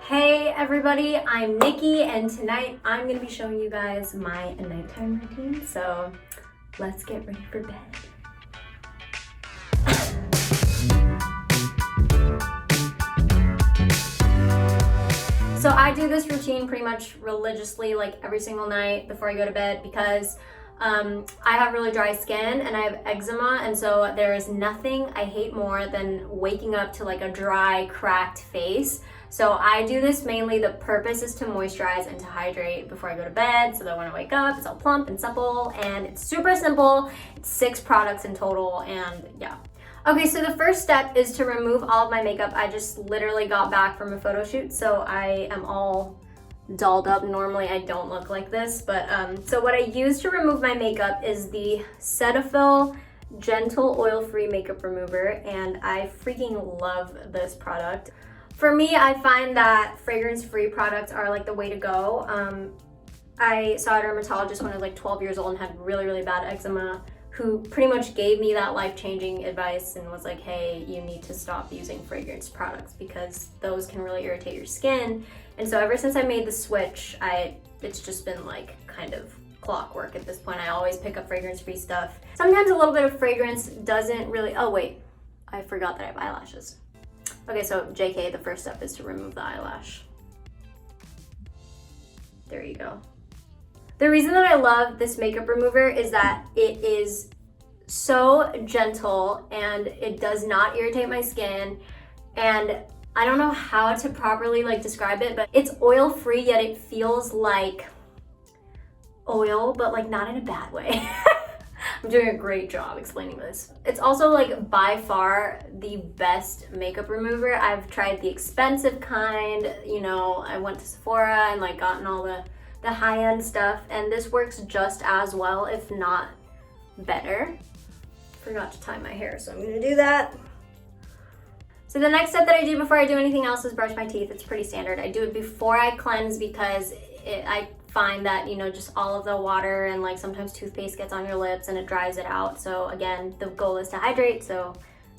Hey everybody, I'm Nikki and tonight I'm going to be showing you guys my nighttime routine, so let's get ready for bed. So I do this routine pretty much religiously, like every single night before I go to bed, because I have really dry skin and I have eczema, and so there is nothing I hate more than waking up to like a dry, cracked face. So I do this mainly, the purpose is to moisturize and to hydrate before I go to bed, so that when I wake up, it's all plump and supple, and it's super simple. It's 6 products in total, and yeah. Okay, so the first step is to remove all of my makeup. I just literally got back from a photo shoot, so I am all dolled up. Normally I don't look like this, but so what I use to remove my makeup is the CETAPHIL Gentle Oil-Free Makeup Remover, and I freaking love this product. For me, I find that fragrance-free products are like the way to go. I saw a dermatologist when I was like 12 years old and had really bad eczema, who pretty much gave me that life-changing advice and was like, hey, you need to stop using fragrance products because those can really irritate your skin. And so ever since I made the switch, it's just been like kind of clockwork at this point. I always pick up fragrance-free stuff. Sometimes a little bit of fragrance doesn't really, oh wait, I forgot that I have eyelashes. Okay, so JK, the first step is to remove the eyelash. There you go. The reason that I love this makeup remover is that it is so gentle and it does not irritate my skin, and I don't know how to properly like describe it, but it's oil-free, yet it feels like oil, but like not in a bad way. I'm doing a great job explaining this. It's also like by far the best makeup remover. I've tried the expensive kind, you know, I went to Sephora and like gotten all the high-end stuff, and this works just as well, if not better. Forgot to tie my hair, so I'm gonna do that. So the next step that I do before I do anything else is brush my teeth. It's pretty standard. I do it before I cleanse because I find that, you know, just all of the water and like sometimes toothpaste gets on your lips and it dries it out. So again, the goal is to hydrate. So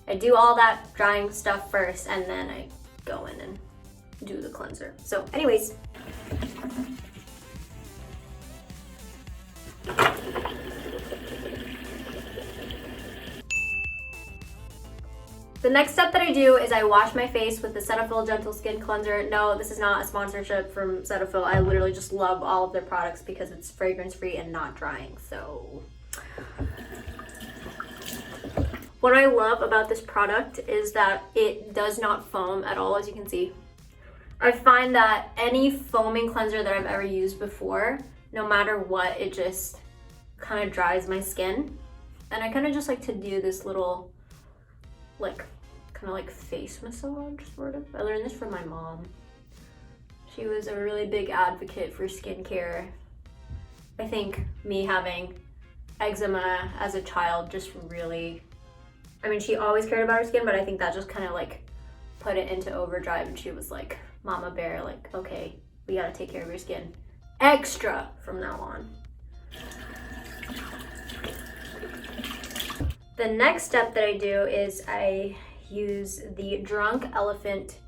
I do all that drying stuff first and then I go in and do the cleanser. So anyways. The next step that I do is I wash my face with the CETAPHIL Gentle Skin Cleanser. No, this is not a sponsorship from CETAPHIL. I literally just love all of their products because it's fragrance-free and not drying, so. What I love about this product is that it does not foam at all, as you can see. I find that any foaming cleanser that I've ever used before, no matter what, it just kind of dries my skin. And I kind of just like to do this little, like, kind of like face massage, sort of. I learned this from my mom. She was a really big advocate for skincare. I think me having eczema as a child just really, I mean, she always cared about her skin, but I think that just kind of like put it into overdrive, and she was like, Mama Bear, like, okay, we gotta take care of your skin extra from now on. The next step that I do is I use the Drunk Elephant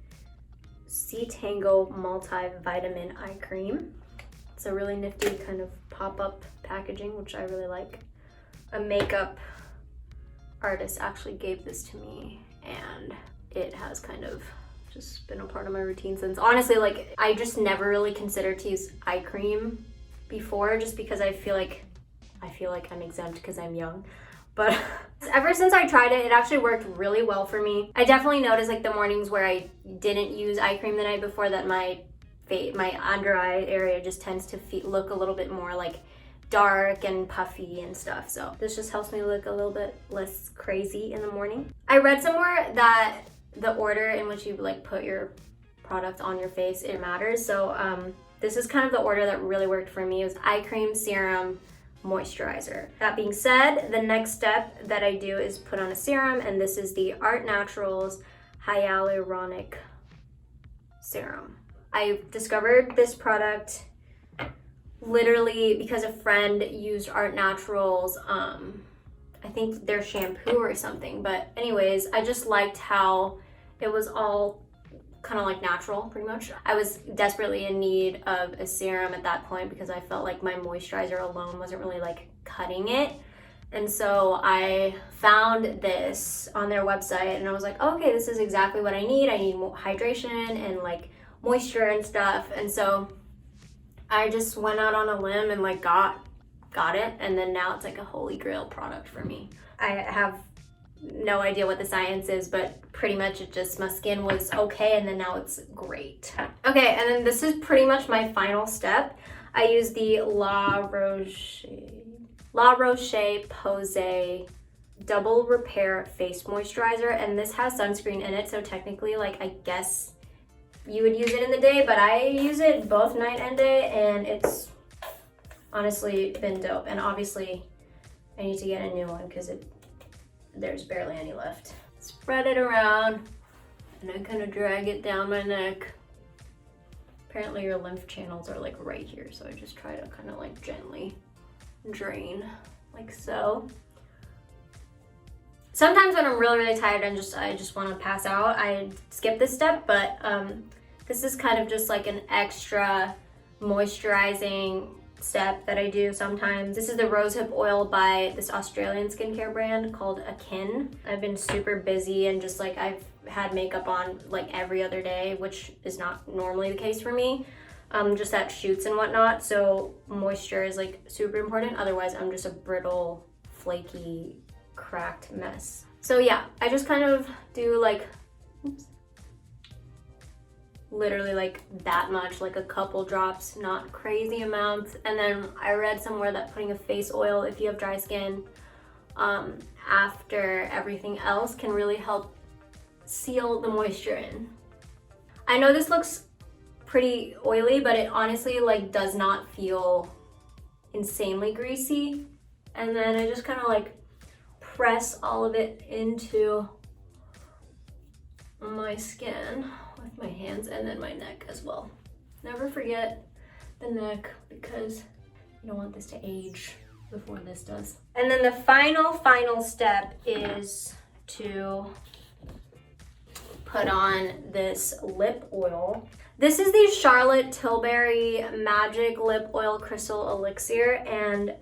C-TANGO Multivitamin Eye Cream. It's a really nifty kind of pop-up packaging, which I really like. A makeup artist actually gave this to me, and it has kind of just been a part of my routine since. Honestly, like, I just never really considered to use eye cream before, just because I feel like I'm exempt because I'm young. But ever since I tried it, it actually worked really well for me. I definitely noticed like the mornings where I didn't use eye cream the night before that my under eye area just tends to look a little bit more like dark and puffy and stuff. So this just helps me look a little bit less crazy in the morning. I read somewhere that the order in which you like put your product on your face, it matters. So this is kind of the order that really worked for me. It was eye cream, serum, moisturizer. That being said, the next step that I do is put on a serum, and this is the Art Naturals Hyaluronic Serum. I discovered this product literally because a friend used Art Naturals, I think their shampoo or something, but anyways, I just liked how it was all kind of like natural, pretty much. I was desperately in need of a serum at that point because I felt like my moisturizer alone wasn't really like cutting it. And so I found this on their website and I was like, okay, this is exactly what I need. I need more hydration and like moisture and stuff. And so I just went out on a limb and like got it. And then now it's like a holy grail product for me. I have no idea what the science is, but pretty much it just, my skin was okay and then now it's great. Okay, and then this is pretty much my final step. I use the ROCHE-POSAY Double Repair Face Moisturizer, and this has sunscreen in it, so technically, like, I guess you would use it in the day, but I use it both night and day, and it's honestly been dope. And obviously, I need to get a new one because there's barely any left. Spread it around, and I kind of drag it down my neck. Apparently your lymph channels are like right here, so I just try to kind of like gently drain, like so. Sometimes when I'm really tired and I just want to pass out, I skip this step, but this is kind of just like an extra moisturizing step that I do sometimes. This is the rosehip oil by this Australian skincare brand called Akin. I've been super busy and just like I've had makeup on like every other day, which is not normally the case for me. Just at shoots and whatnot, so moisture is like super important. Otherwise I'm just a brittle, flaky, cracked mess. So yeah, I just kind of do like, oops, literally like that much, like a couple drops, not crazy amounts. And then I read somewhere that putting a face oil, if you have dry skin, after everything else can really help seal the moisture in. I know this looks pretty oily, but it honestly like does not feel insanely greasy. And then I just kind of like press all of it into my skin with my hands, and then my neck as well. Never forget the neck because you don't want this to age before this does. And then the final step is to put on this lip oil. This is the Charlotte Tilbury Magic Lip Oil Crystal Elixir, and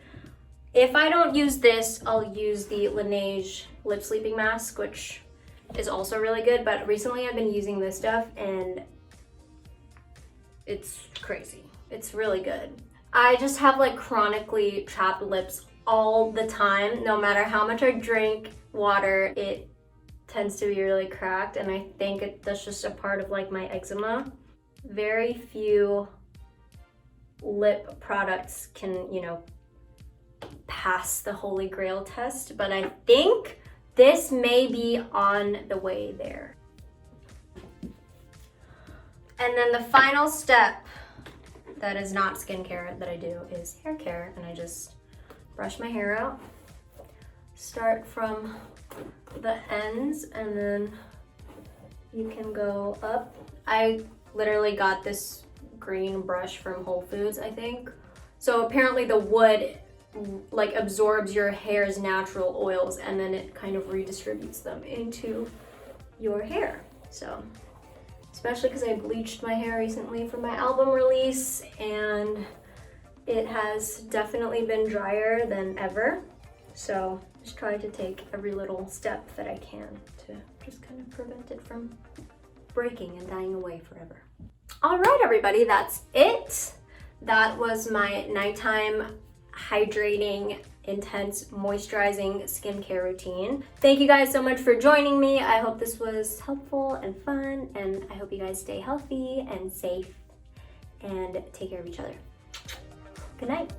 if I don't use this, I'll use the LANEIGE Lip Sleeping Mask, which is also really good, but recently I've been using this stuff and it's crazy. It's really good. I just have like chronically chapped lips all the time. No matter how much I drink water, it tends to be really cracked, and I think that's just a part of like my eczema. Very few lip products can, you know, pass the Holy Grail test, but I think this may be on the way there. And then the final step that is not skincare that I do is hair care, and I just brush my hair out. Start from the ends and then you can go up. I literally got this green brush from Whole Foods, I think. So apparently the wood like absorbs your hair's natural oils and then it kind of redistributes them into your hair. So especially because I bleached my hair recently for my album release and it has definitely been drier than ever. So just try to take every little step that I can to just kind of prevent it from breaking and dying away forever. All right, everybody, that's it. That was my nighttime hydrating, intense, moisturizing skincare routine. Thank you guys so much for joining me. I hope this was helpful and fun, and I hope you guys stay healthy and safe and take care of each other. Good night.